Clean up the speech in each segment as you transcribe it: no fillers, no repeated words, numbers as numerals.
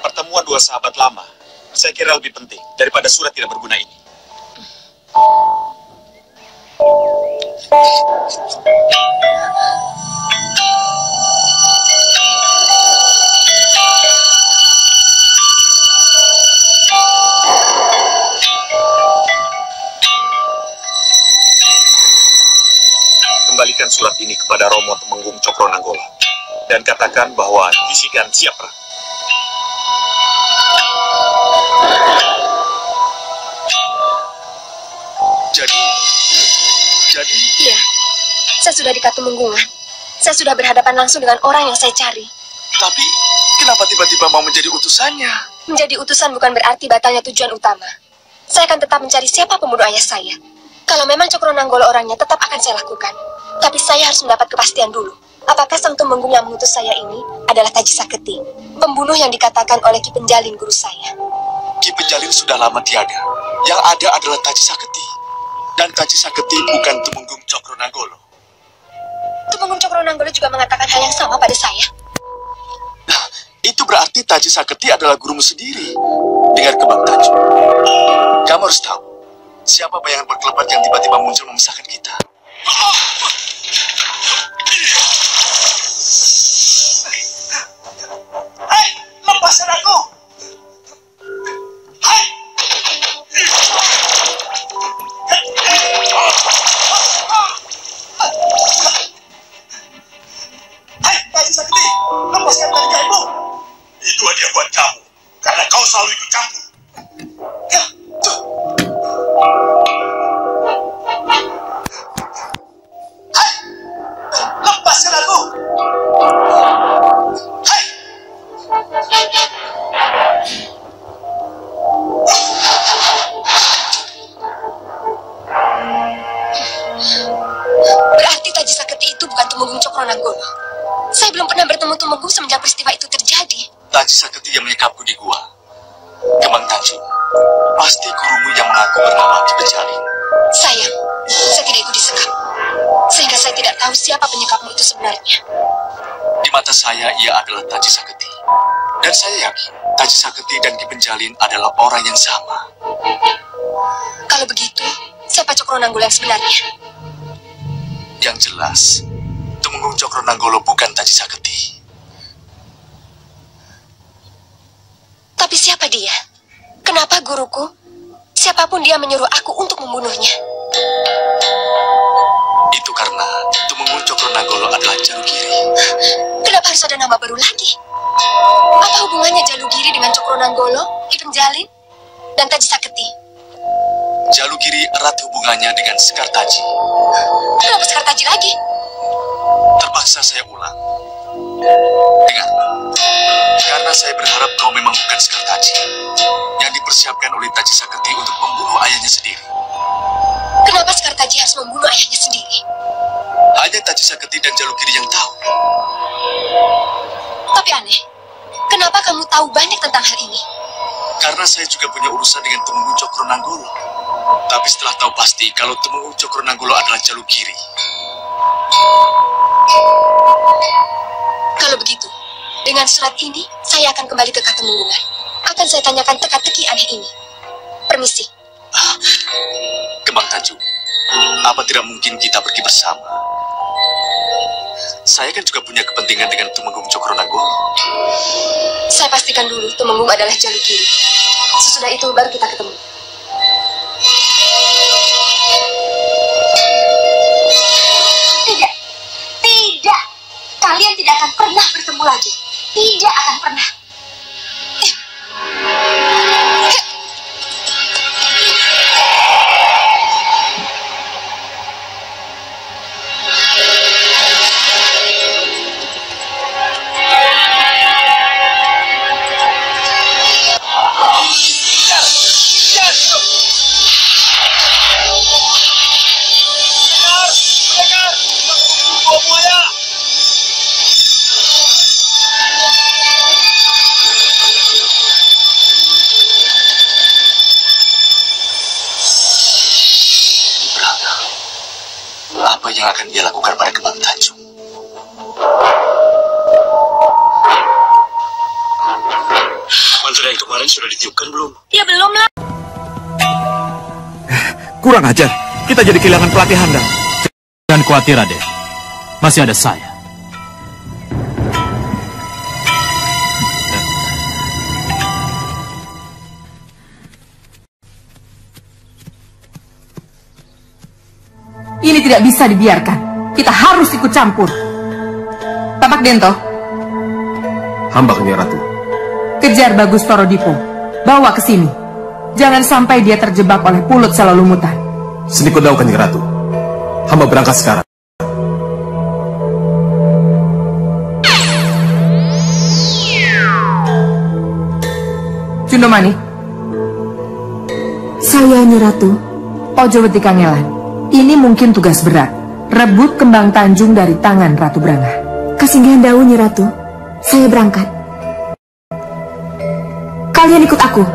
Pertemuan dua sahabat lama, saya kira lebih penting daripada surat tidak berguna ini. Kembalikan surat ini kepada Romo Temenggung Cokronanggolo dan katakan bahwa bisikan siap perang. Jadi... Iya, saya sudah di Katumenggungan. Saya sudah berhadapan langsung dengan orang yang saya cari. Tapi, kenapa tiba-tiba mau menjadi utusannya? Menjadi utusan bukan berarti batalnya tujuan utama. Saya akan tetap mencari siapa pembunuh ayah saya. Kalau memang Cokronanggolo orangnya, tetap akan saya lakukan. Tapi saya harus mendapat kepastian dulu. Apakah Sang Tumenggung yang mengutus saya ini adalah Taji Saketi, pembunuh yang dikatakan oleh Ki Penjalin guru saya? Ki Penjalin sudah lama tiada. Yang ada adalah Taji Saketi. Dan Taji Saketi bukan Tumenggung Cokronanggolo. Tumenggung Cokronanggolo juga mengatakan hal yang sama pada saya. Nah, itu berarti Taji Saketi adalah gurumu sendiri. Dengar Kembang Tanjung. Kamu harus tahu, siapa bayangan berkelebat yang tiba-tiba muncul memisahkan kita. Hei, lepaskan aku! Hei! Hei, Taji Saketi, lepaskan tali kainmu! Itu hadiah buat kamu, karena kau selalu ikut campur. Hei, lepaskan aku! Hei! Berarti Taji Saketi itu bukan Tumenggung Cokronanggolo. Saya belum pernah bertemu Tumenggung semenjak peristiwa itu terjadi. Taji Saketi yang menyekapku di gua. Kembang Tanjung, pasti gurumu yang mengaku bernama Ki Penjalin. Sayang, saya tidak ikut disekap. Sehingga saya tidak tahu siapa penyekapmu itu sebenarnya. Di mata saya, ia adalah Taji Saketi. Dan saya yakin, Taji Saketi dan Ki Penjalin adalah orang yang sama. Kalau begitu, siapa Cokronanggolo yang sebenarnya? Yang jelas, Tumenggung Cokronanggolo bukan Taji Saketi. Tapi siapa dia? Kenapa guruku? Siapapun dia menyuruh aku untuk membunuhnya. Itu karena Tumenggung Cokronanggolo adalah Jalugiri. Kenapa harus ada nama baru lagi? Apa hubungannya Jalugiri dengan Cokronanggolo, Ki Penjalin, dan Taji Saketi? Jalugiri erat hubungannya dengan Sekar Taji. Kenapa Sekar Taji lagi? Terpaksa saya ulang. Dengar, karena saya berharap kau memang bukan Sekar Taji yang dipersiapkan oleh Taji Saketi untuk membunuh ayahnya sendiri. Kenapa Sekar Taji harus membunuh ayahnya sendiri? Hanya Taji Saketi dan Jalugiri yang tahu. Tapi aneh, kenapa kamu tahu banyak tentang hal ini? Karena saya juga punya urusan dengan Tumenggung Cokronanggolo. Tapi setelah tahu pasti kalau Tumenggung Cokronanggolo adalah Jalugiri. Kalau begitu, dengan surat ini, saya akan kembali ke Katemenggungan. Akan saya tanyakan teka-teki aneh ini. Permisi. Kembang Tanjung, apa tidak mungkin kita pergi bersama? Saya kan juga punya kepentingan dengan Tumenggung Cokronanggolo. Saya pastikan dulu Tumenggung adalah Jalugiri. Sesudah itu baru kita ketemu. Tidak. Tidak. Kalian tidak akan pernah bertemu lagi. Tidak akan pernah. Apa yang akan ia lakukan pada Kembang Tanjung? sudah ditiupkan belum? Ya belum lah. Kurang ajar. Kita jadi kehilangan pelatih handal. Jangan khawatir, Raden. Masih ada saya. Ini tidak bisa dibiarkan. Kita harus ikut campur. Tapak Dento. Hamba Kanjeng Ratu. Kejar Bagus Torodipo. Bawa ke sini. Jangan sampai dia terjebak oleh Pulut Salolumutan. Senikodau Kanjeng Ratu. Hamba berangkat sekarang. Cundomani. Saya Nyi Ratu. Ojo wedi kangelan. Ini mungkin tugas berat. Rebut kembang Tanjung dari tangan Ratu Brangah. Kasinggihan daun, Nyi Ratu. Saya berangkat. Kalian ikut aku.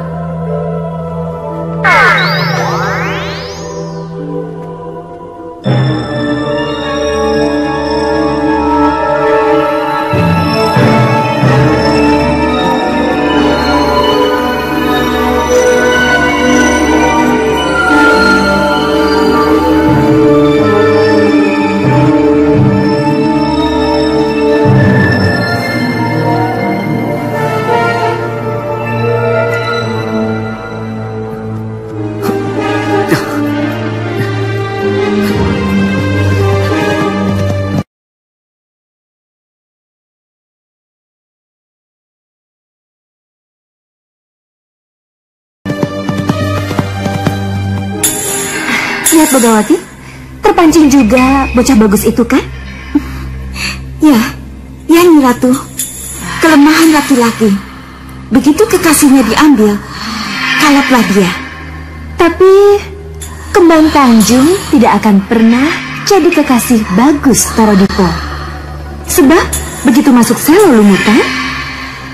Lihat Bogawati, terpancing juga bocah bagus itu kan? Ya Nyi Ratu. Kelemahan laki-laki. Begitu kekasihnya diambil, kalaplah dia. Tapi kembang Tanjung tidak akan pernah jadi kekasih Bagus Torodipo. Sebab begitu masuk Salolumutan,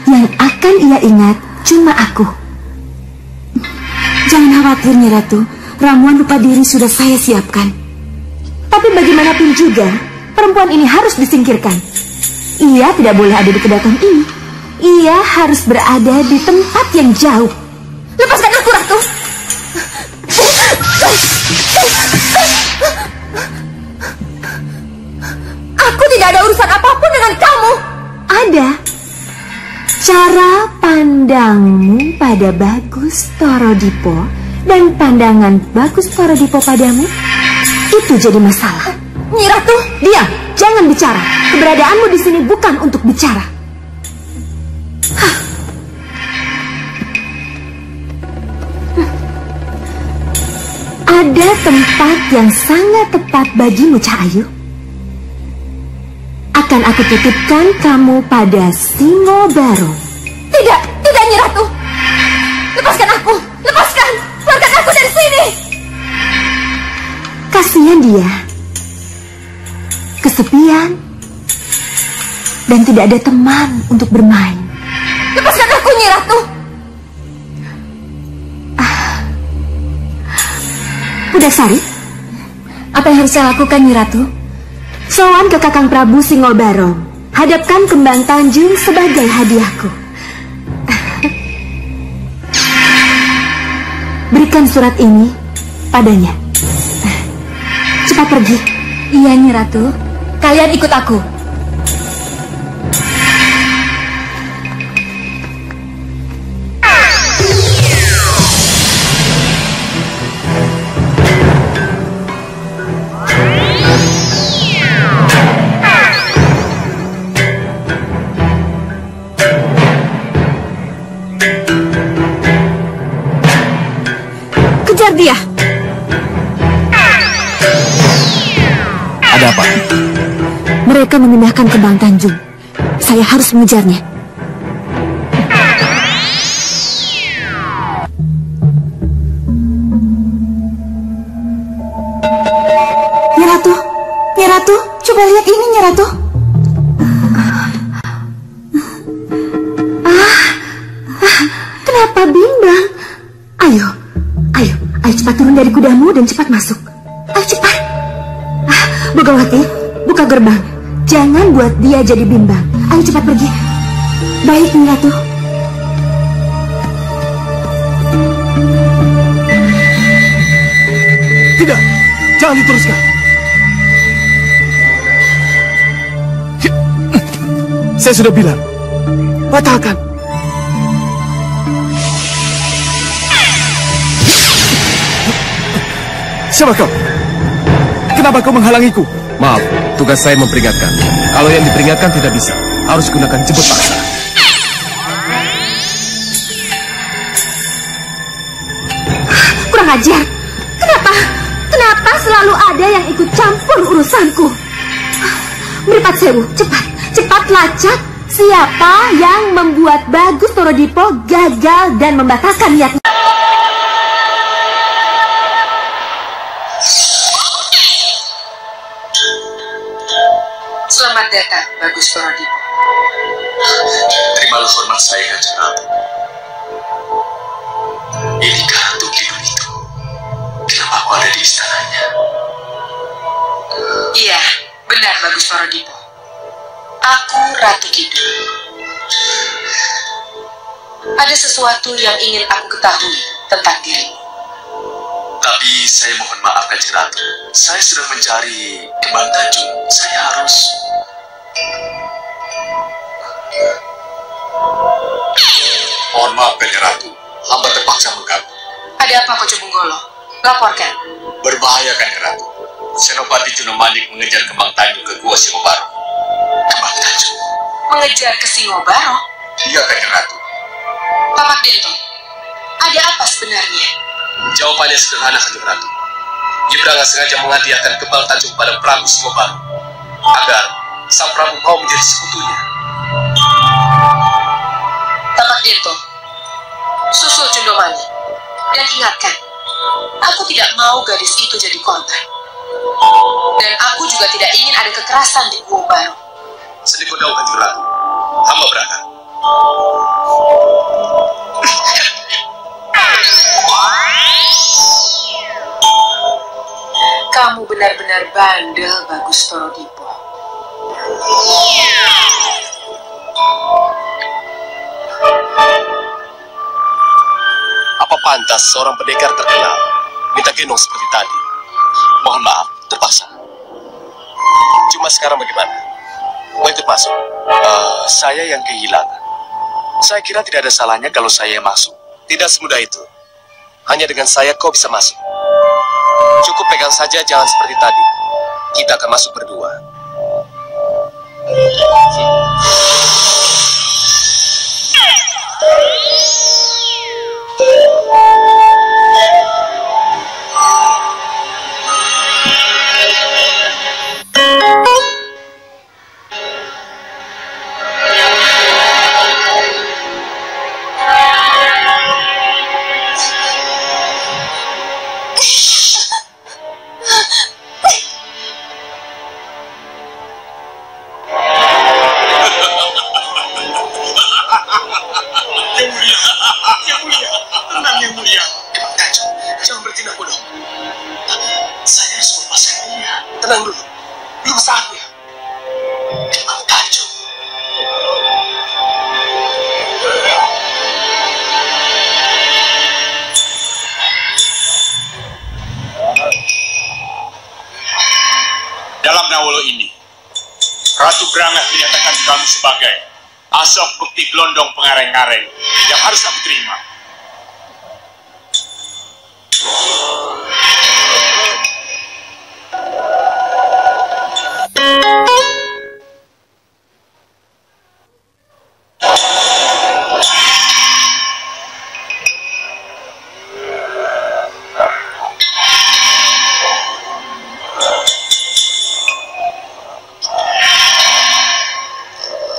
yang akan ia ingat cuma aku. Jangan khawatir Nyi Ratu. Ramuan lupa diri sudah saya siapkan. Tapi bagaimanapun juga, perempuan ini harus disingkirkan. Ia tidak boleh ada di kedaton ini. Ia harus berada di tempat yang jauh. Lepaskan aku, Ratu. Aku tidak ada urusan apapun dengan kamu. Ada. Cara pandangmu pada Bagus Torodipo dan pandangan Bagus Torodipo padamu, itu jadi masalah. Nyi Ratu, diam, jangan bicara. Keberadaanmu di sini bukan untuk bicara. Ada tempat yang sangat tepat bagimu, Cahayu. Akan aku titipkan kamu pada Singobaro. Tidak, Nyi Ratu. Lepaskan aku, lepaskan. Keluarkan aku dari sini. Kasihan dia. Kesepian. Dan tidak ada teman untuk bermain. Lepaskan aku, Nyi Ratu. Pudasari, apa yang harus saya lakukan, Nyi Ratu? Sowan ke Kakang Prabu Singolbarong. Hadapkan kembang Tanjung sebagai hadiahku. Berikan surat ini padanya. Cepat pergi. Iya, Nyi Ratu. Kalian ikut aku. Kejar dia. Ada apa? Mereka memindahkan kembang Tanjung. Saya harus mengejarnya. Nyi Ratu, coba lihat ini, Nyi Ratu. Kenapa bimbang? Ayo cepat turun dari kudamu dan cepat masuk. Ayo cepat. Bogawati, buka gerbang. Jangan buat dia jadi bimbang. Ayo cepat pergi. Baik, Nyi Ratu. Jangan diteruskan. Saya sudah bilang, batalkan. Siapa kau? Kenapa kau menghalangiku? Maaf, tugas saya memperingatkan. Kalau yang diperingatkan tidak bisa, harus gunakan jemput paksa. Kurang ajar. Kenapa selalu ada yang ikut campur urusanku? Meripat Sewu, cepat lacak. Siapa yang membuat Bagus Torodipo gagal dan membatalkan niatnya? Selamat datang, Bagus Torodipo. Terimalah hormat saya, Kanjeng Ratu. Inikah Ratu Kidul itu? Kenapa aku ada di istananya? Iya, benar Bagus Torodipo. Aku Ratu Kidul. Ada sesuatu yang ingin aku ketahui tentang dirimu. Tapi saya mohon maaf, Kanjeng Ratu. Saya sedang mencari Kembang Tanjung. Saya harus... Mohon maaf, Kanjeng Ratu. Hamba terpaksa mengganggu. Ada apa, Koco Bunggolo? Laporkan. Berbahaya, Kanjeng Ratu. Senopati Junomanik mengejar Kembang Tanjung ke Gua Singobaro. Kembang Tanjung? Mengejar ke Singobaro? Iya, Kanjeng Ratu. Papak Dento, ada apa sebenarnya? Jawabannya sederhana, Kanjeng Ratu. Nyibranga sengaja menghadiahkan Kembang Tanjung pada Prabu Singobaro agar sang Prabu mau menjadi sekutunya. Papak Dento, susul Cundomani, dan ingatkan, aku tidak mau gadis itu jadi korban. Dan aku juga tidak ingin ada kekerasan di Gua Baru. Sedikit daun, Kanjeng Ratu. Hamba berangkat. Kamu benar-benar bandel, Bagus Torodipo. Apa pantas seorang pendekar terkenal minta gendong seperti tadi? Mohon maaf, terpaksa. Cuma sekarang bagaimana? Mau ikut masuk? Saya yang kehilangan. Saya kira tidak ada salahnya kalau saya masuk. Tidak semudah itu. Hanya dengan saya kau bisa masuk. Cukup pegang saja, jangan seperti tadi. Kita akan masuk berdua. Yang mulia, tenang Yang mulia. Kembang Tanjung, jangan bertindak bodoh. Saya harus melepaskan dia. Tenang dulu, belum saatnya. Kembang Tanjung. Dalam Nawolo ini, Ratu Brangas menyatakan kamu sebagai asok bukti gelondong pengareng-areng yang harus aku terima.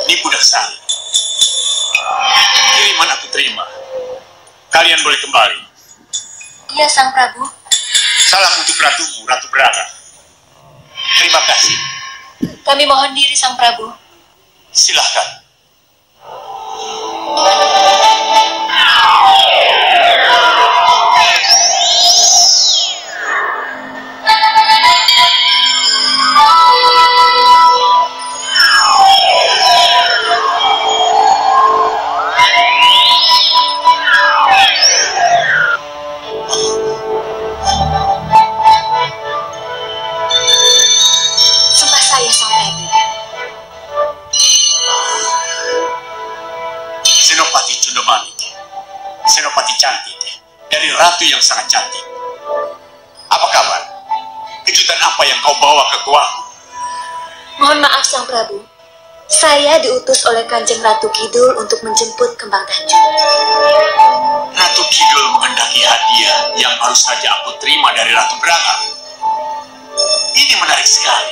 Ini budak sari. Kiriman aku terima. Kalian boleh kembali. Iya, Sang Prabu. Salam untuk ratumu, Ratu Braga. Terima kasih. Kami mohon diri, Sang Prabu. Silahkan. ratu yang sangat cantik. Apa kabar? Kejutan apa yang kau bawa ke guaku? Mohon maaf, Sang Prabu. Saya diutus oleh Kanjeng Ratu Kidul untuk menjemput Kembang Tanjung. Ratu Kidul menghendaki hadiah yang baru saja aku terima dari Ratu Branga. Ini menarik sekali.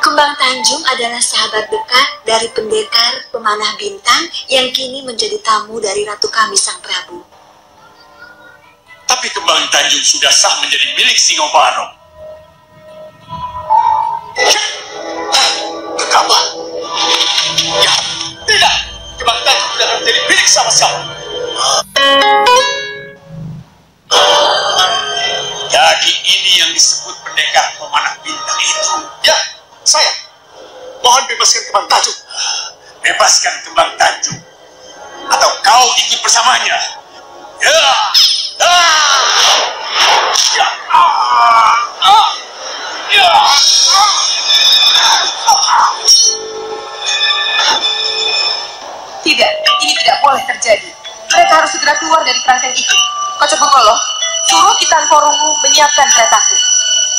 Kembang Tanjung adalah sahabat dekat dari pendekar pemanah bintang yang kini menjadi tamu dari Ratu kami, Sang Prabu. Tapi Kembang Tanjung sudah sah menjadi milik Singobarong. Kabar? Ya, tidak. Kembang Tanjung tidak menjadi milik siapa-siapa. Jadi ini yang disebut pendekar pemanah bintang itu. Ya, saya. Mohon bebaskan Kembang Tanjung. Bebaskan Kembang Tanjung. Atau kau ikut bersamanya. Ya. Ya. Ya. Tidak, ini tidak boleh terjadi. Mereka harus segera keluar dari kerangkeng itu. Kocok Bengolo, suruh Kitan Korungu menyiapkan keretaku.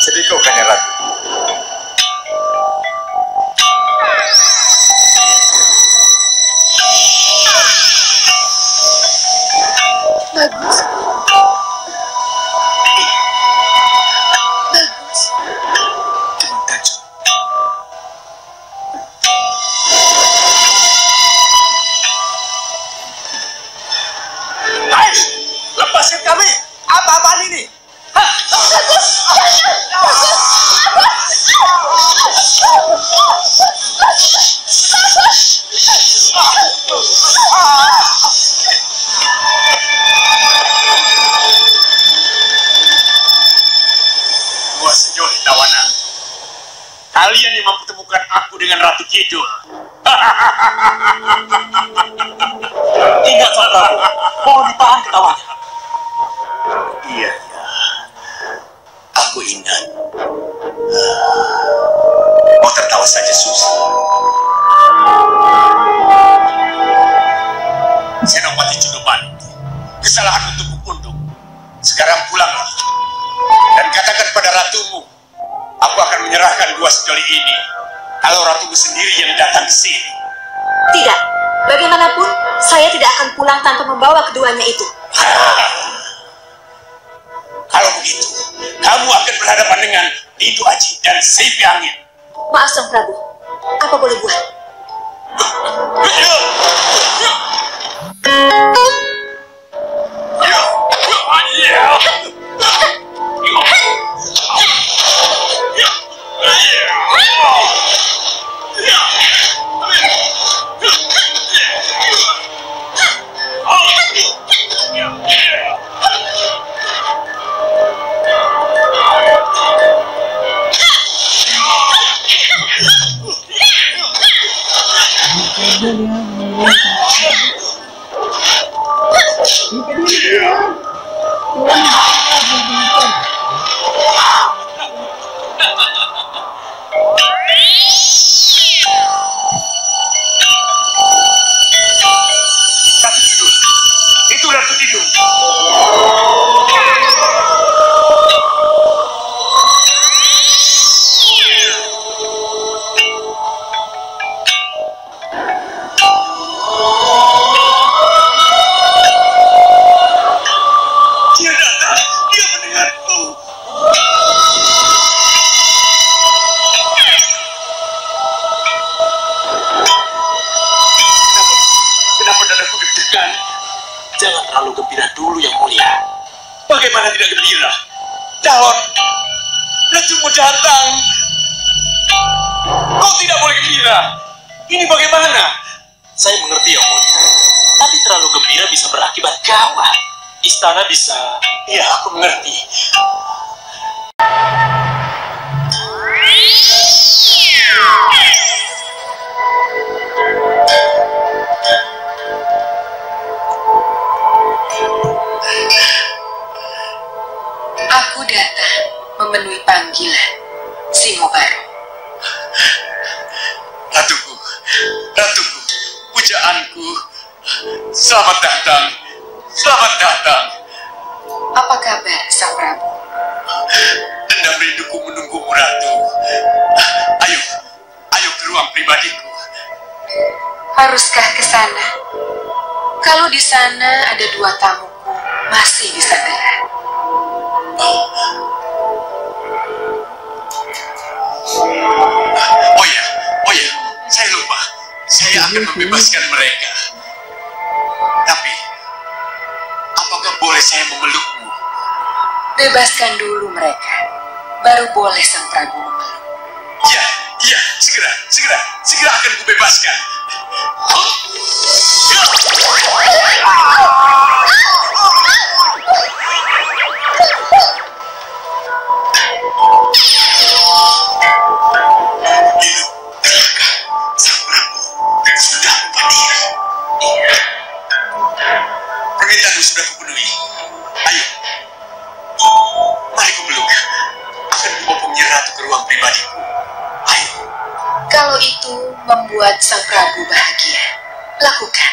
Sediko, Kanjeng Ratu. Bagus. Kembang Tanjung. Hai, lepaskan kami. Apa-apaan ini? Gua sejoli tawanan. Kalian yang mempertemukan aku dengan Ratu Kidul. Ingat, Sang Prabu. Mohon ditahan ketawanya. Iya. Aku ingat. Mau tertawa saja susah. Senopati Jundumanik, kesalahan untukku pundung. Sekarang pulanglah. Dan katakan pada ratumu, aku akan menyerahkan dua sejoli ini. Kalau ratumu sendiri yang datang ke sini. Tidak. Bagaimanapun, saya tidak akan pulang tanpa membawa keduanya itu. Kalau begitu, kamu akan berhadapan dengan Lindu Aji dan Seipi Angin. Maaf, Sang Prabu. Apa boleh buat? Itu Ratu Kidul. Dia datang, dia mendengarku. Kenapa dadaku deg-degan? Jangan terlalu gembira dulu, Yang Mulia. Bagaimana tidak gembira? Dahon, ratumu datang. Kau tidak boleh gembira. Ini bagaimana? Saya mengerti, Yang Mulia. Tapi terlalu gembira bisa berakibat gawat. Istana bisa... Ya, aku mengerti. Aku datang memenuhi panggilan Singobarong. Ratuku, ratuku, pujaanku. Selamat datang, selamat datang. Apa kabar, Sang Prabu? Dendam rinduku menunggumu, Ratu. Ayo, ayo ke ruang pribadiku. Haruskah ke sana? Kalau di sana ada 2 tamuku, masih bisa gerak. Oh ya, saya lupa. Saya akan membebaskan mereka. Tapi, apakah boleh saya memelukmu? Bebaskan dulu mereka, baru boleh Sang Prabu memeluk. Ya, segera akan kubebaskan. Sudah lupa diri. Permintaanmu sudah kupenuhi. Ayo, mari kubeluk. Akan kubawa Penyiar Ratu ke ruang pribadiku. Ayo. Kalau itu membuat Sang Prabu bahagia, lakukan.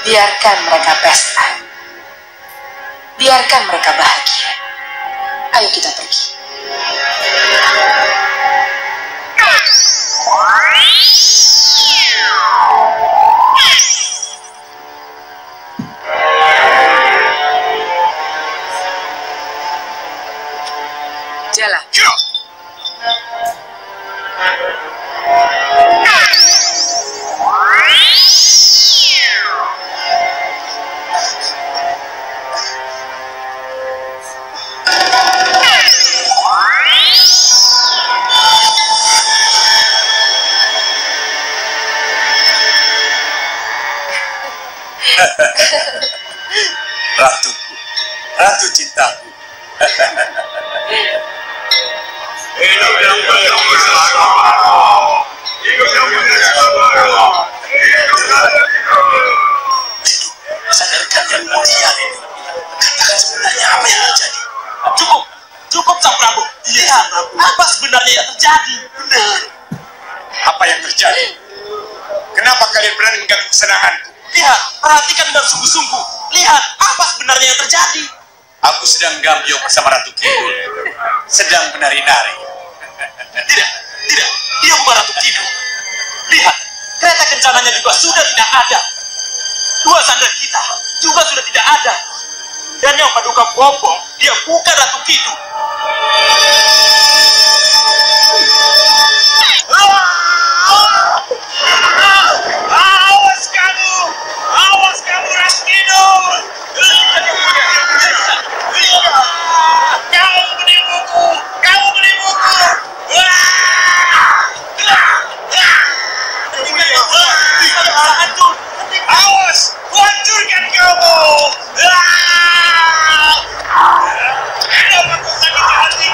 Biarkan mereka pesta. Biarkan mereka bahagia. Ayo kita pergi. Jalan. Ratuku, ratu cintaku. Hidup yang bersabar. Hidup yang bersabar. Sadarkan yang mulia ini. Katakan sebenarnya apa yang terjadi. Cukup Sang Prabu. Lihat, apa sebenarnya yang terjadi? Benar. Apa yang terjadi? Kenapa kalian berani mengganggu kesenanganku? Lihat, perhatikan dengan sungguh-sungguh. Lihat, apa sebenarnya yang terjadi? Aku sedang gambyong bersama Ratu Kidul. Sedang menari-nari. Tidak, dia bukan Ratu Kidul. Lihat, kereta kencananya juga sudah tidak ada. 2 sandera kita juga sudah tidak ada. Dan yang paduka Bopo, dia bukan Ratu Kidul. Awas kamu Ratu Kidul! Kamu menipuku! Awas, hancurkan kamu! Kenapa kau sakit hati?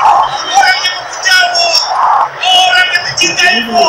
Orang yang memujamu, orang yang mencintaimu.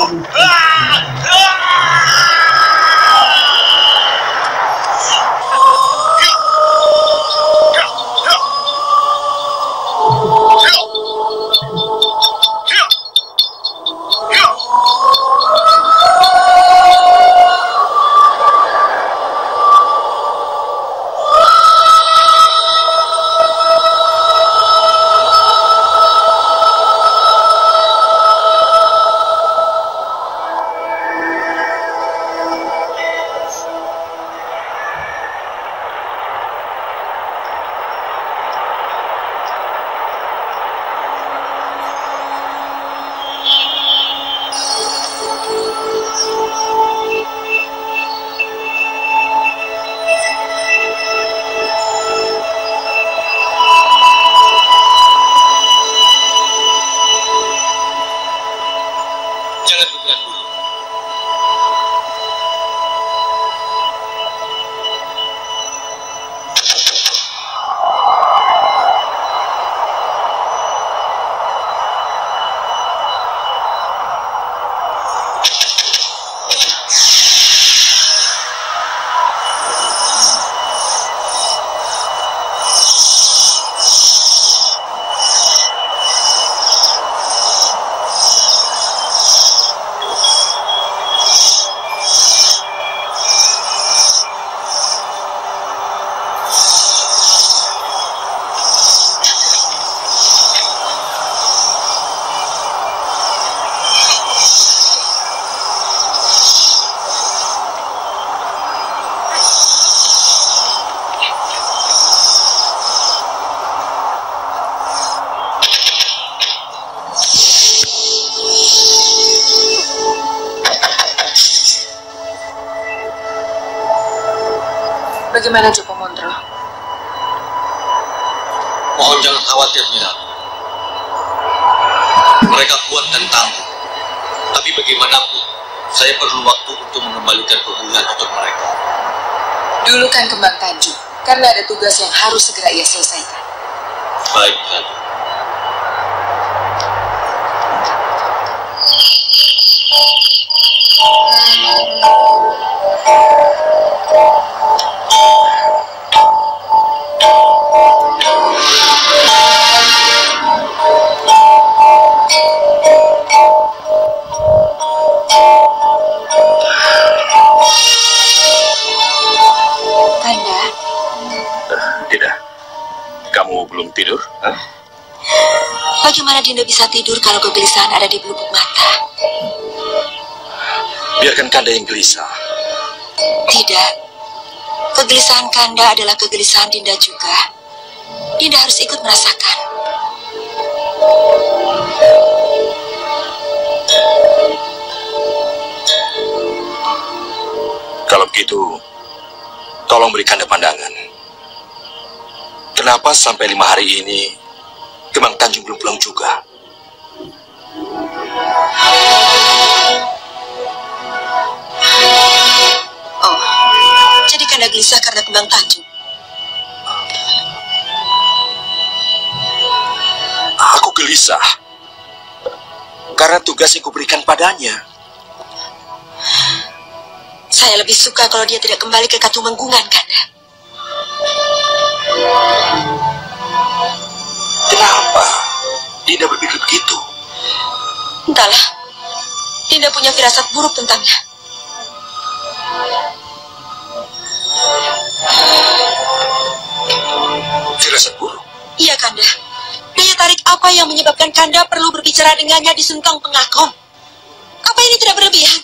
Bagaimana Joko Mondro? Mohon jangan khawatir, Mira. Mereka kuat dan tangguh. Tapi bagaimanapun, saya perlu waktu untuk mengembalikan pemulihan otot mereka. Dulu kan Kembang Tanjung, karena ada tugas yang harus segera ia selesaikan. Baik, Tante. Belum tidur? Hah? Bagaimana Dinda bisa tidur kalau kegelisahan ada di pelupuk mata? Biarkan Kanda yang gelisah. Tidak. Kegelisahan Kanda adalah kegelisahan Dinda juga. Dinda harus ikut merasakan. Kalau begitu, tolong beri Kanda pandangan. Kenapa sampai 5 hari ini Kembang Tanjung belum pulang juga? Oh, jadi Kanda gelisah karena Kembang Tanjung? Aku gelisah karena tugas yang kuberikan padanya. Saya lebih suka kalau dia tidak kembali ke Katumenggungan, Kanda. Kenapa Dinda berpikir begitu? Entahlah, Dinda punya firasat buruk tentangnya. Firasat buruk? Iya, Kanda. Daya tarik apa yang menyebabkan Kanda perlu berbicara dengannya di Sentong Pengakon? Apa ini tidak berlebihan?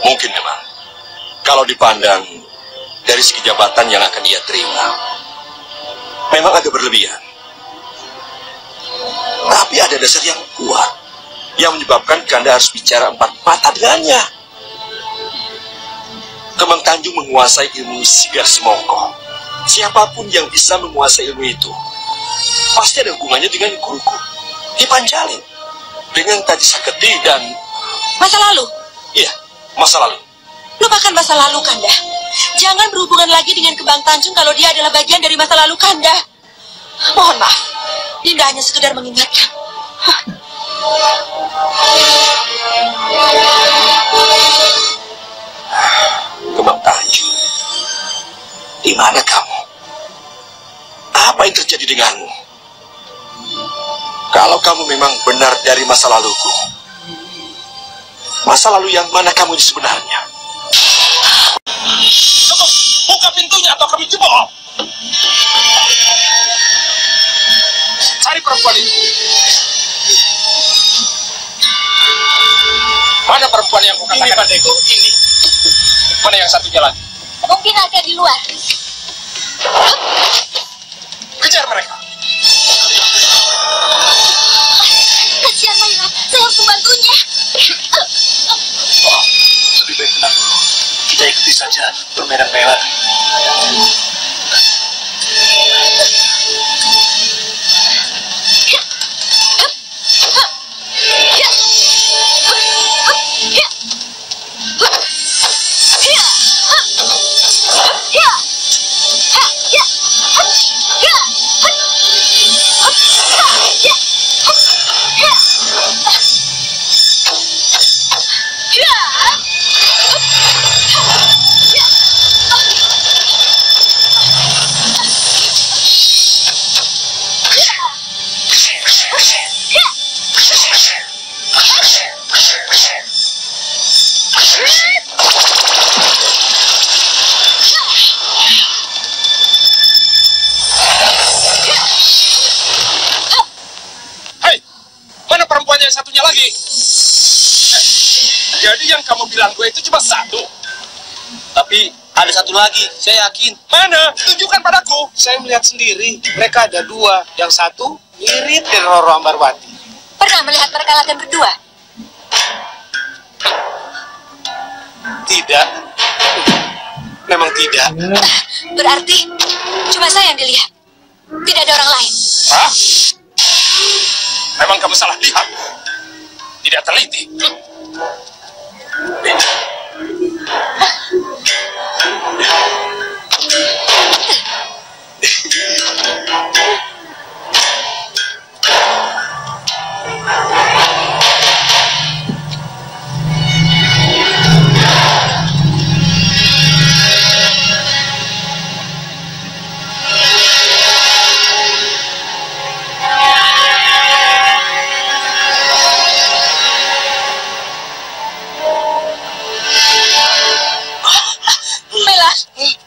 Mungkin memang. Kalau dipandang dari segi jabatan yang akan dia terima, memang agak berlebihan. Tapi ada dasar yang kuat yang menyebabkan Kanda harus bicara 4 mata dengannya. Kembang Tanjung menguasai ilmu Sigar Semongko. Siapapun yang bisa menguasai ilmu itu pasti ada hubungannya dengan guruku di Panjalin, dengan Taji Saketi dan masa lalu. Iya, masa lalu. Lupakan masa lalu, Kanda. Jangan berhubungan lagi dengan Kembang Tanjung kalau dia adalah bagian dari masa lalu Kanda. Mohon maaf, Dinda hanya sekedar mengingatkan. Kembang Tanjung, di mana kamu? Apa yang terjadi denganmu? Kalau kamu memang benar dari masa laluku, masa lalu yang mana kamu ini sebenarnya? Buka pintunya atau kami jebol. Cari perempuan itu. Mana perempuan yang kukatakan? Ini, Pak Deko, ini. Mana yang satunya lagi? Mungkin ada di luar. Kejar mereka. Kasihan Maira, saya harus membantunya. Lebih baik tenang dulu. Kita ikuti saja permainan mewah. Satunya lagi. Jadi yang kamu bilang gue itu cuma satu. Tapi ada satu lagi, saya yakin. Mana? Tunjukkan padaku. Saya melihat sendiri. Mereka ada 2. Yang satu mirip dengan Roro Ambarwati. Pernah melihat mereka latihan berdua? Tidak. Memang tidak. Berarti cuma saya yang dilihat. Tidak ada orang lain. Hah? Memang kamu salah lihat. Tidak teliti.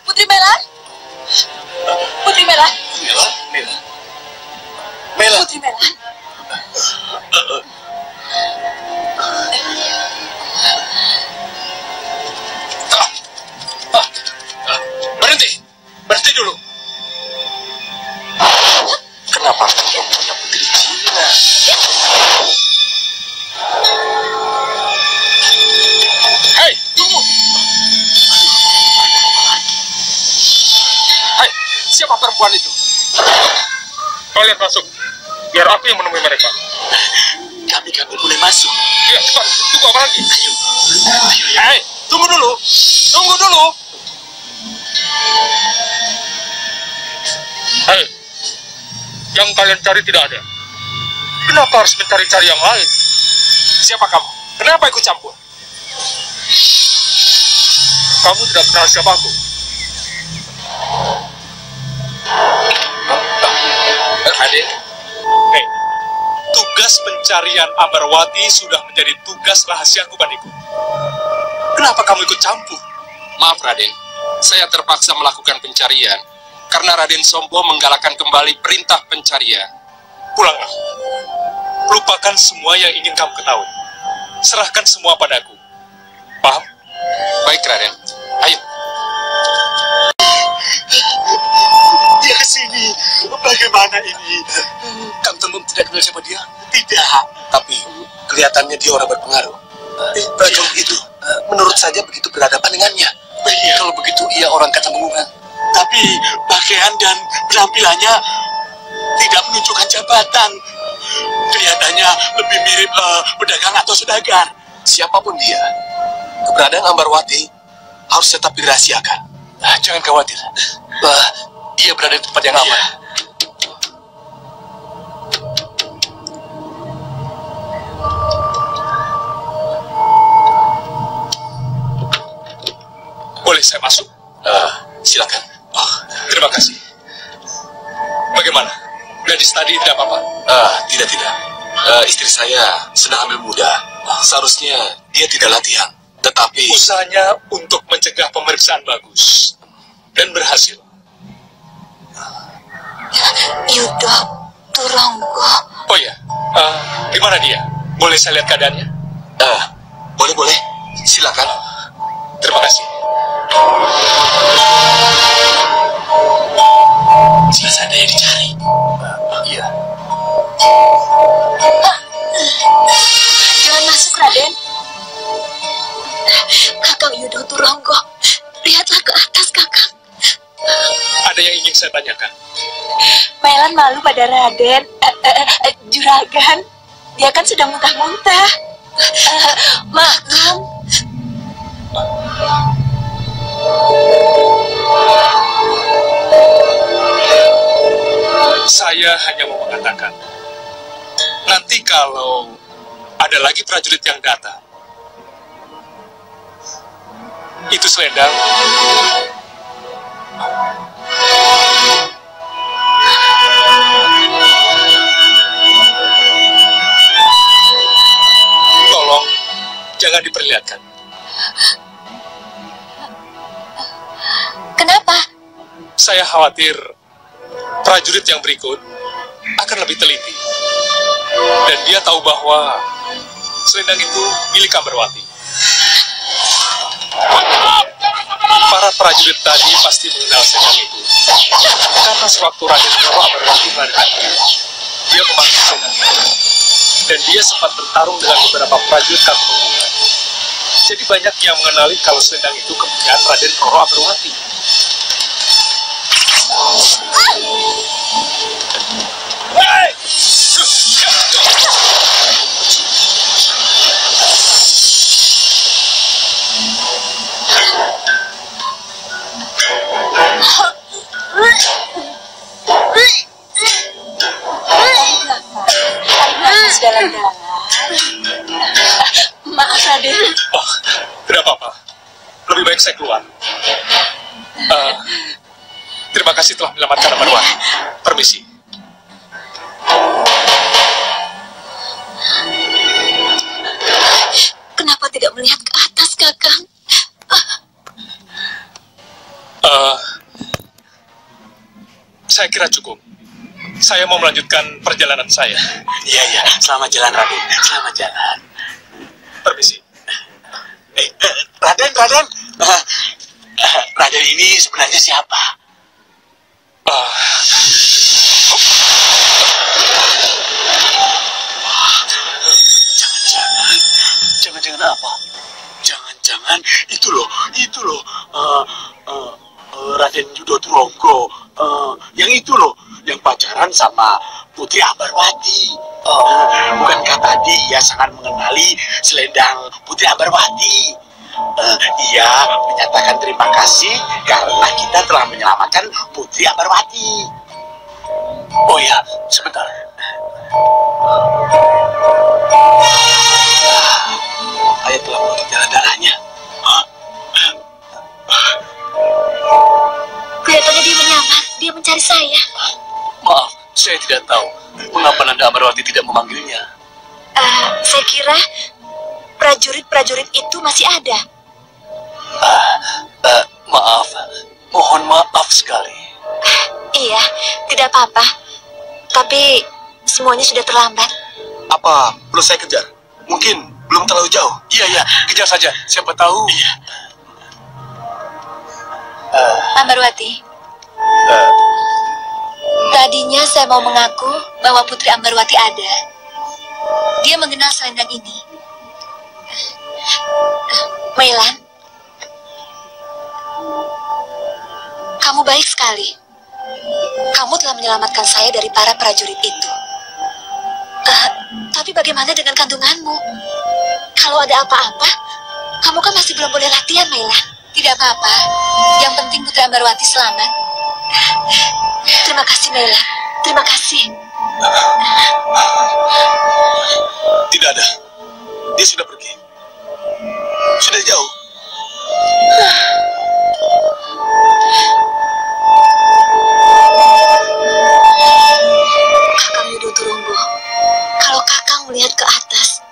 Putri Melan? Putri Melan? Melan. Putri Melan? Berhenti dulu. Kenapa kamu punya putri Cina? Hei, tunggu. Hei, siapa perempuan itu? Kalian masuk. Biar aku yang menemui mereka. Kami boleh masuk. Iya, cepat. Tunggu apa lagi? Ayo. Hei, tunggu dulu. Tunggu dulu. Hei, yang kalian cari tidak ada. Kenapa harus mencari-cari yang lain? Siapa kamu? Kenapa ikut campur? Kamu tidak kenal siapa aku? Raden. Hei, tugas pencarian Ambarwati sudah menjadi tugas rahasiaku, Bandiku. Kenapa kamu ikut campur? Maaf, Raden. Saya terpaksa melakukan pencarian karena Raden Sombo menggalakkan kembali perintah pencarian. Pulanglah. Lupakan semua yang ingin kamu ketahui. Serahkan semua padaku. Paham? Baik, Raden. Ayo. Dia ke sini. Bagaimana ini? Kang Tembem tidak kenal siapa dia? Tidak. Tapi kelihatannya dia orang berpengaruh. Kalau begitu, menurut saja begitu berhadapan dengannya. Iya. Kalau begitu, ia orang Katamenggungan. Tapi pakaian dan penampilannya tidak menunjukkan jabatan. Kelihatannya lebih mirip pedagang atau saudagar. Siapapun dia, keberadaan Ambarwati harus tetap dirahasiakan. Jangan khawatir. Ia berada di tempat yang aman. Boleh saya masuk? Silakan. Terima kasih. Bagaimana? Gadis tadi tidak apa-apa? Tidak. Istri saya sedang hamil muda. Seharusnya dia tidak latihan. Tetapi usahanya untuk mencegah pemeriksaan bagus. Dan berhasil. Yudo Turonggo. Oh ya, di mana dia? Boleh saya lihat keadaannya? Boleh. Silakan. Terima kasih. Jelas ada yang dicari. Iya. Jangan masuk, Raden. Kakang Yudo Turonggo, lihatlah ke atas, Kakang. Ada yang ingin saya tanyakan. Melan malu pada Raden. Juragan, dia kan sudah muntah-muntah. Maklum. Saya hanya mau mengatakan, nanti kalau ada lagi prajurit yang datang, itu selendang, tolong jangan diperlihatkan. Kenapa? Saya khawatir prajurit yang berikut akan lebih teliti. Dan dia tahu bahwa selendang itu milik Ambarwati. Para prajurit tadi pasti mengenal selendang itu. Karena sewaktu Raden membawa Ambarwati melarikan diri, dia memakai selendang itu. Dan dia sempat bertarung dengan beberapa prajurit Katamenggungan. Jadi banyak yang mengenali kalau selendang itu kepunyaan Raden Roro Ambarwati. Hey! Maaf, Raden. Oh, tidak apa-apa. Lebih baik saya keluar. Terima kasih telah menyelamatkan Ambarwati. Permisi. Kenapa tidak melihat ke atas, Kakang? Saya kira cukup. Saya mau melanjutkan perjalanan saya. Iya. Selamat jalan, Raden. Selamat jalan. Permisi. Raden. Raden ini sebenarnya siapa? Jangan-jangan apa? Jangan-jangan itu loh. Raden Yudo Turonggo. Yang itu loh, yang pacaran sama Putri Ambarwati. Bukankah tadi ia sangat mengenali selendang Putri Ambarwati? Ia menyatakan terima kasih karena kita telah menyelamatkan Putri Ambarwati. Oh ya, sebentar. Ayah telah menutup jalan darahnya. Kelihatannya dia menyamar. Dia mencari saya. Maaf, saya tidak tahu mengapa Nanda Ambarwati tidak memanggilnya. Saya kira prajurit-prajurit itu masih ada. Maaf, mohon maaf sekali. Iya, tidak apa-apa. Tapi semuanya sudah terlambat. Apa perlu saya kejar? Mungkin belum terlalu jauh. Iya, kejar saja. Siapa tahu. Iya. Ambarwati. Tadinya saya mau mengaku bahwa Putri Ambarwati ada. Dia mengenal selendang ini. Mailan, kamu baik sekali. Kamu telah menyelamatkan saya dari para prajurit itu. Tapi bagaimana dengan kandunganmu? Kalau ada apa-apa, kamu kan masih belum boleh latihan, Mailan. Tidak apa-apa. Yang penting Putri Ambarwati selamat. Terima kasih, Mailan. Terima kasih. Tidak ada. Dia sudah pergi. Sudah jauh. Kakang Yudo Turunggo, kalau Kakang melihat ke atas,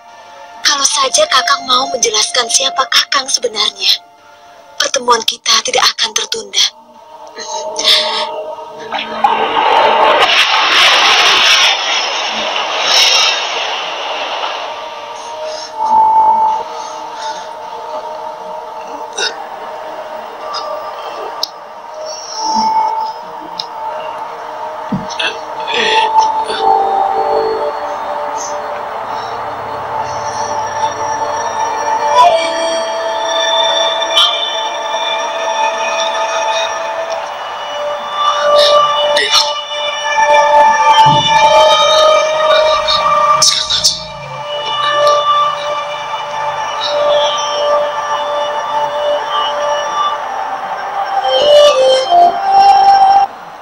kalau saja Kakang mau menjelaskan siapa Kakang sebenarnya, pertemuan kita tidak akan tertunda.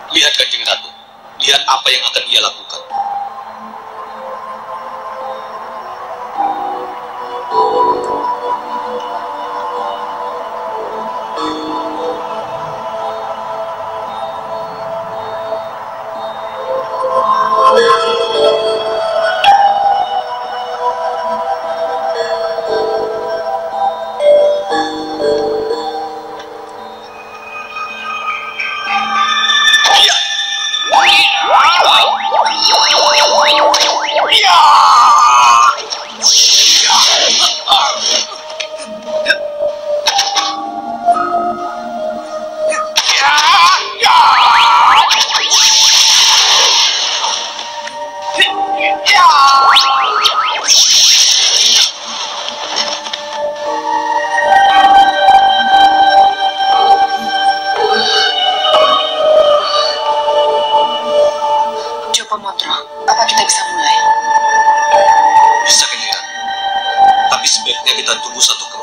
Lihat Kanjeng Ratu, lihat apa yang akan ia lakukan.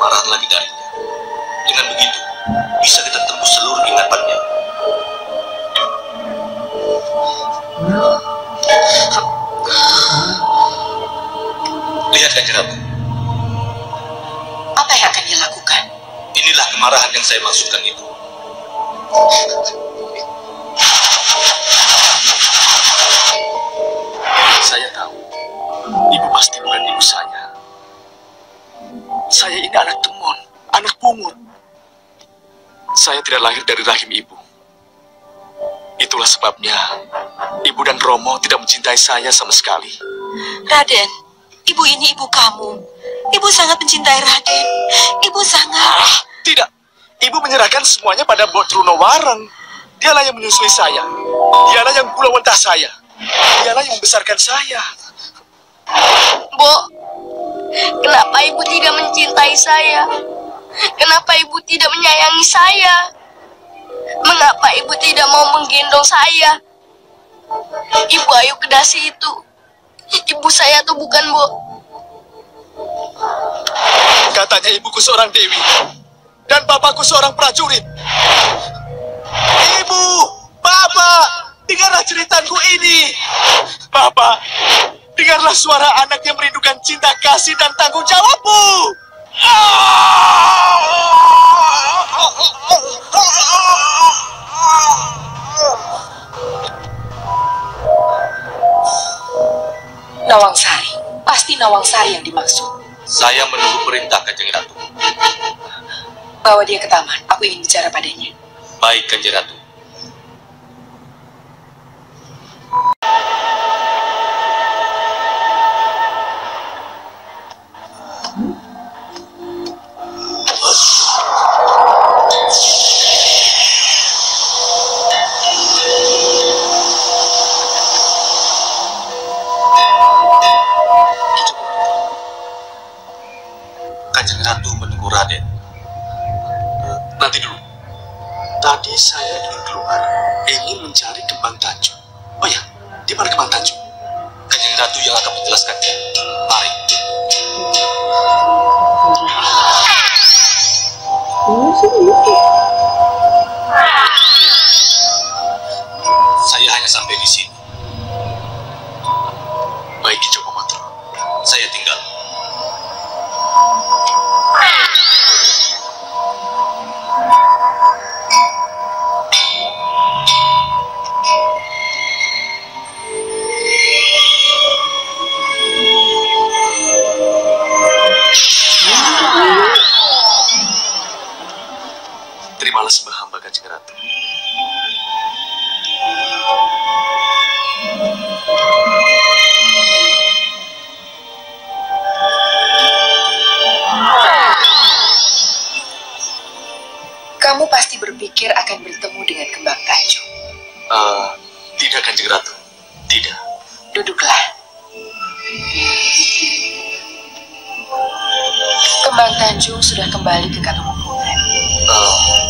kemarahan lagi darinya. Dengan begitu, bisa kita tembus seluruh ingatannya. Lihat Kanjeng Ratu. Apa yang akan dia lakukan? Inilah kemarahan yang saya maksudkan itu. Saya tahu, ibu pasti bukan ibu saya. Saya ini anak temon, anak pungut. Saya tidak lahir dari rahim ibu. Itulah sebabnya ibu dan Romo tidak mencintai saya sama sekali. Raden, ibu ini ibu kamu. Ibu sangat mencintai Raden. Ibu sangat... Tidak, ibu menyerahkan semuanya pada Mbok Trunowareng. Dialah yang menyusui saya. Dialah yang bulawentah saya. Dialah yang membesarkan saya. Mbok, kenapa ibu tidak mencintai saya? Kenapa ibu tidak menyayangi saya? Mengapa ibu tidak mau menggendong saya? Ibu Ayu Kedasi itu ibu saya tuh bukan, Mbok? Katanya ibuku seorang dewi dan bapakku seorang prajurit. Ibu, Bapak, dengarlah ceritaku ini. Bapak, dengarlah suara anak yang merindukan cinta kasih dan tanggung jawabmu. Nawangsari, pasti Nawangsari yang dimaksud. Saya menunggu perintah Kanjeng Ratu. Bawa dia ke taman, aku ingin bicara padanya. Baik Kanjeng Ratu. Kanjeng Ratu menunggu Raden. Nanti dulu. Tadi saya ingin keluar, ingin mencari Kembang Tanjung. Oh ya, di mana Kembang Tanjung? Kanjeng Ratu yang akan menjelaskannya. Mari. Saya hanya sampai di sini. Baik, Ki Joko Mantro. Saya tinggal. Terimalah sembah hamba, Kanjeng Ratu. Kamu pasti berpikir akan bertemu dengan Kembang Tanjung. Tidak, Kanjeng Ratu. Tidak. Duduklah. Kembang Tanjung sudah kembali ke Katumenggungan.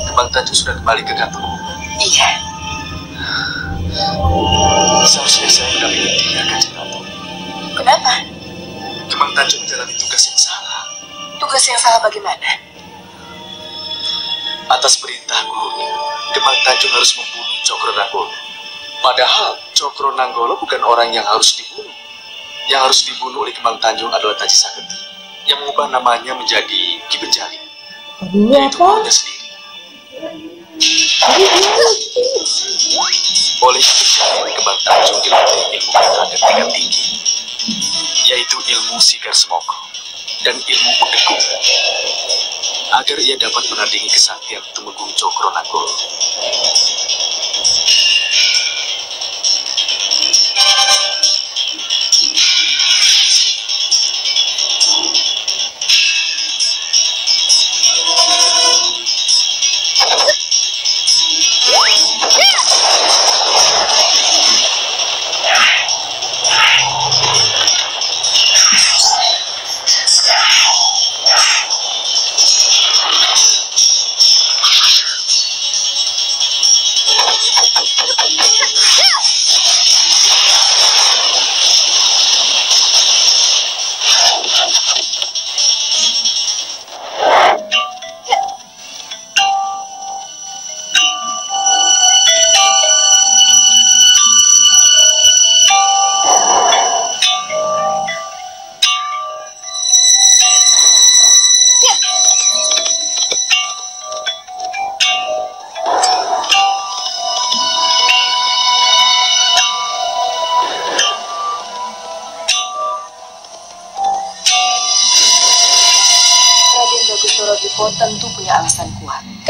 Kembang Tanjung sudah kembali ke Katumenggungan. Iya. Seharusnya saya mendampingi dia, Kanjeng Ratu. Kenapa? Kembang Tanjung menjalani tugas yang salah. Tugas yang salah bagaimana? Atas perintah gurunya, Kembang Tanjung harus membunuh Cokro Nanggolo. Padahal Cokro Nanggolo bukan orang yang harus dibunuh. Yang harus dibunuh oleh Kembang Tanjung adalah Taji Saketi, yang mengubah namanya menjadi Ki Benjali. Yaitu gurunya sendiri. Oleh Ki Benjali, Kembang Tanjung dilatih ilmu kanuragan tingkat tinggi, yaitu ilmu Sikar Semoko dan ilmu Udegung, agar ia dapat menandingi kesaktian Tumenggung Cokro Nanggolo.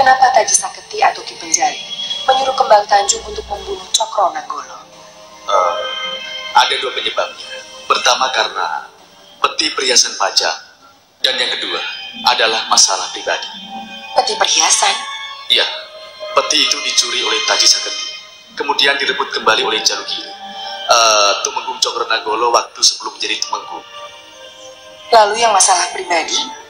kenapa Taji Saketi atau Ki Penjari menyuruh Kembang Tanjung untuk membunuh Cokronanggolo? Ada dua penyebabnya. Pertama karena peti perhiasan pajak, dan yang kedua adalah masalah pribadi. Peti perhiasan? Iya, peti itu dicuri oleh Taji Saketi, kemudian direbut kembali oleh Jalugiri. Tumenggung Cokronanggolo waktu sebelum menjadi Tumenggung. Lalu yang masalah pribadi?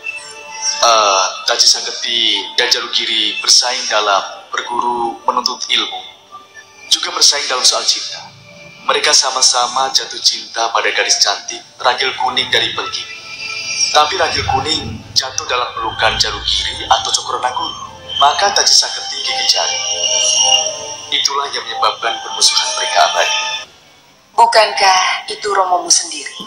Taji Saketi dan Jalugiri bersaing dalam berguru menuntut ilmu, juga bersaing dalam soal cinta. Mereka sama-sama jatuh cinta pada gadis cantik Ragil Kuning dari Pelgi. Tapi Ragil Kuning jatuh dalam pelukan Jalugiri atau Cokronanggolo, maka Taji Saketi gigit jari. Itulah yang menyebabkan permusuhan mereka abadi. Bukankah itu romomu sendiri?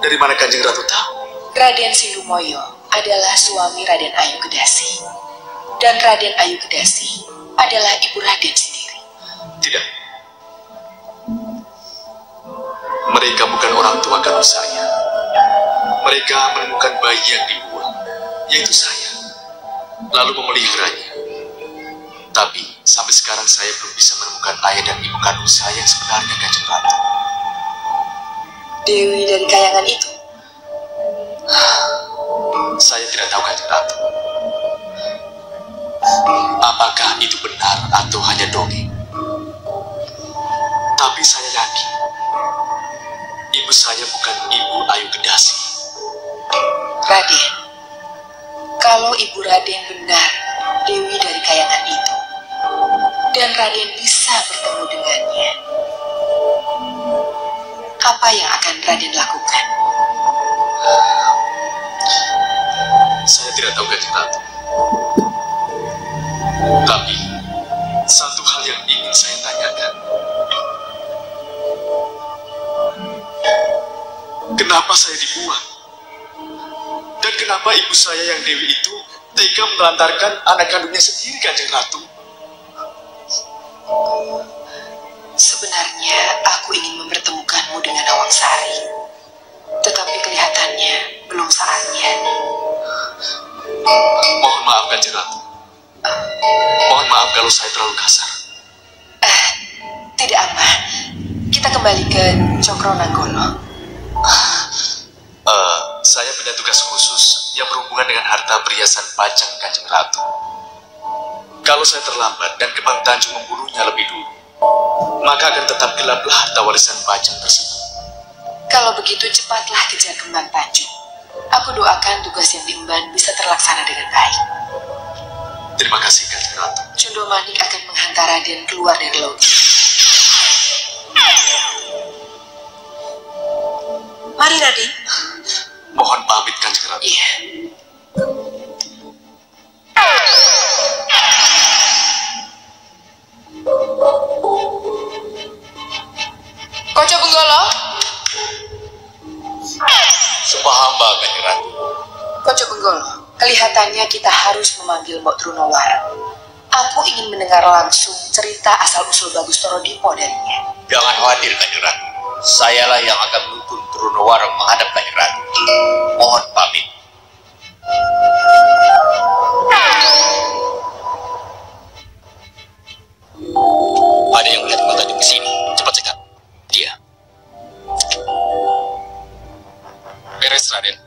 Dari mana Kanjeng Ratu tahu? Raden Sindumoyo adalah suami Raden Ayu Kedasi. Dan Raden Ayu Kedasi adalah ibu Raden sendiri. Tidak. Mereka bukan orang tua kandung saya. Mereka menemukan bayi yang dibuang, yaitu saya, lalu memeliharanya. Tapi sampai sekarang saya belum bisa menemukan ayah dan ibu kandung saya yang sebenarnya, Kanjeng Ratu. Dewi dari Kayangan itu? Saya tidak tahu, Kanjeng Ratu. Apakah itu benar atau hanya dongeng? Tapi saya yakin ibu saya bukan ibu Ayu Kedasi. Raden, kalau ibu Raden benar Dewi dari Kayangan itu, dan Raden bisa bertemu dengannya, apa yang akan Raden lakukan? Saya tidak tahu, Kanjeng Ratu. Tapi satu hal yang ingin saya tanyakan. Kenapa saya dibuang? Dan kenapa ibu saya yang Dewi itu tega menelantarkan anak kandungnya sendiri, Kanjeng Ratu? Sebenarnya aku ingin mempertemukanmu dengan Awang Sari, tetapi kelihatannya belum saatnya. Mohon maaf, Kanjeng Ratu. Mohon maaf kalau saya terlalu kasar. Tidak apa. Kita kembali ke Cokronanggolo. Saya punya tugas khusus yang berhubungan dengan harta perhiasan pajang, Kanjeng Ratu. Kalau saya terlambat dan Kembang Tanjung membunuhnya lebih dulu, maka akan tetap gelaplah harta warisan pajang tersebut. Kalau begitu cepatlah kejar Kembang Tanjung. Aku doakan tugas yang diemban bisa terlaksana dengan baik. Terima kasih, Kanjeng Ratu. Cundomanik akan menghantar Raden keluar dari lobi. Mari, Raden. Mohon pamit, Kanjeng Ratu. Iya. Koco Benggolo. Sumpah hamba, Kanjeng Ratu. Koco Benggolo, kelihatannya kita harus memanggil Mbok Trunowar. Aku ingin mendengar langsung cerita asal-usul Bagus Torodipo darinya. Jangan khawatir, Kanjeng Ratu. Sayalah yang akan menuntun Trunowarong menghadap Kanjeng Ratu. Mohon pamit. Ada yang melihat Kembang Tanjung ke sini. Cepat cekat. Dia. Beres, Raden.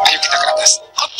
Ayo kita ke atas. Hop.